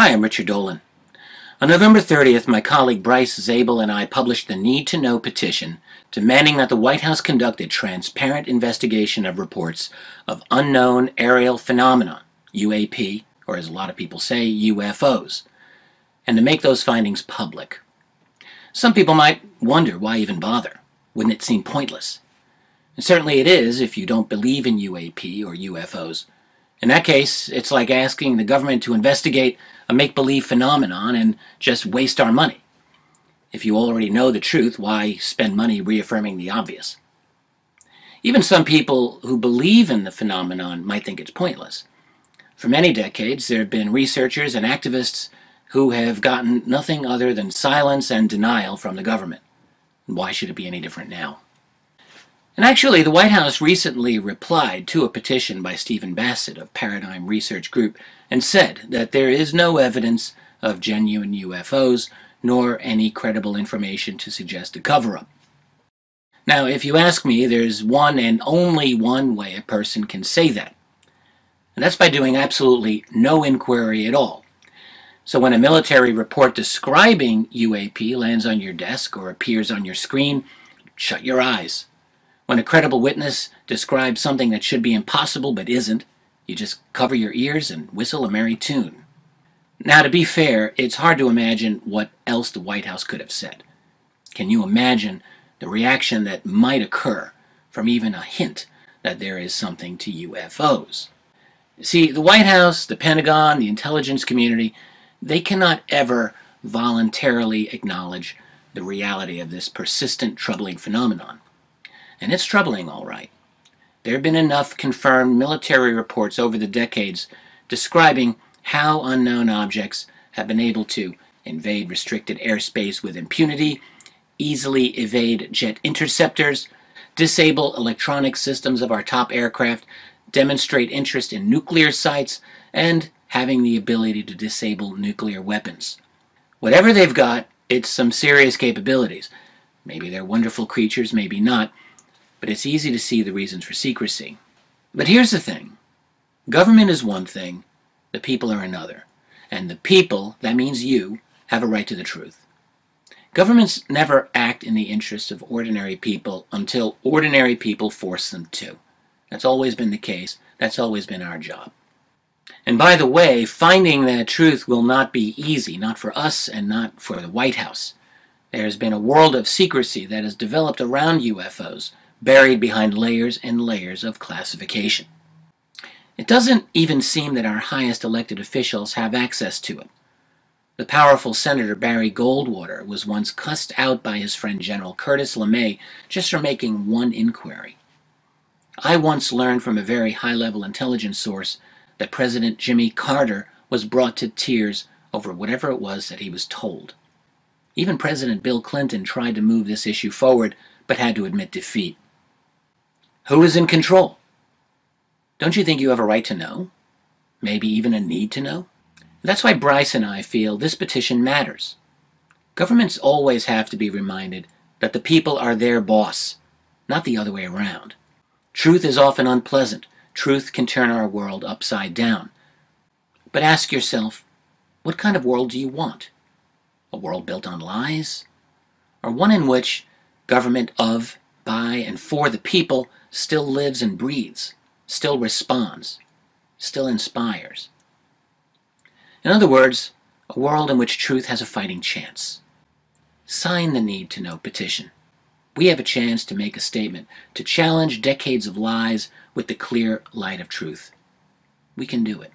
Hi, I'm Richard Dolan. On November 30th, my colleague Bryce Zabel and I published the Need to Know petition demanding that the White House conduct a transparent investigation of reports of unknown aerial phenomena, UAP, or as a lot of people say, UFOs, and to make those findings public. Some people might wonder why even bother. Wouldn't it seem pointless? And certainly it is if you don't believe in UAP or UFOs. In that case, it's like asking the government to investigate a make-believe phenomenon and just waste our money. If you already know the truth, why spend money reaffirming the obvious? Even some people who believe in the phenomenon might think it's pointless. For many decades, there have been researchers and activists who have gotten nothing other than silence and denial from the government. Why should it be any different now? And actually, the White House recently replied to a petition by Stephen Bassett of Paradigm Research Group and said that there is no evidence of genuine UFOs nor any credible information to suggest a cover-up. Now, if you ask me, there's one and only one way a person can say that, and that's by doing absolutely no inquiry at all. So when a military report describing UAP lands on your desk or appears on your screen, shut your eyes. When a credible witness describes something that should be impossible but isn't, you just cover your ears and whistle a merry tune. Now, to be fair, it's hard to imagine what else the White House could have said. Can you imagine the reaction that might occur from even a hint that there is something to UFOs? See, the White House, the Pentagon, the intelligence community, they cannot ever voluntarily acknowledge the reality of this persistent, troubling phenomenon. And it's troubling, all right. There have been enough confirmed military reports over the decades describing how unknown objects have been able to invade restricted airspace with impunity, easily evade jet interceptors, disable electronic systems of our top aircraft, demonstrate interest in nuclear sites, and having the ability to disable nuclear weapons. Whatever they've got, it's some serious capabilities. Maybe they're wonderful creatures, maybe not. But it's easy to see the reasons for secrecy. But here's the thing. Government is one thing, the people are another. And the people, that means you, have a right to the truth. Governments never act in the interests of ordinary people until ordinary people force them to. That's always been the case. That's always been our job. And by the way, finding that truth will not be easy, not for us and not for the White House. There has been a world of secrecy that has developed around UFOs, buried behind layers and layers of classification. It doesn't even seem that our highest elected officials have access to it. The powerful Senator Barry Goldwater was once cussed out by his friend General Curtis LeMay just for making one inquiry. I once learned from a very high-level intelligence source that President Jimmy Carter was brought to tears over whatever it was that he was told. Even President Bill Clinton tried to move this issue forward, but had to admit defeat. Who is in control? Don't you think you have a right to know? Maybe even a need to know? That's why Bryce and I feel this petition matters. Governments always have to be reminded that the people are their boss, not the other way around. Truth is often unpleasant. Truth can turn our world upside down. But ask yourself, what kind of world do you want? A world built on lies? Or one in which government of, by, and for the people still lives and breathes, still responds, still inspires? In other words, a world in which truth has a fighting chance. Sign the Need to Know petition. We have a chance to make a statement, to challenge decades of lies with the clear light of truth. We can do it.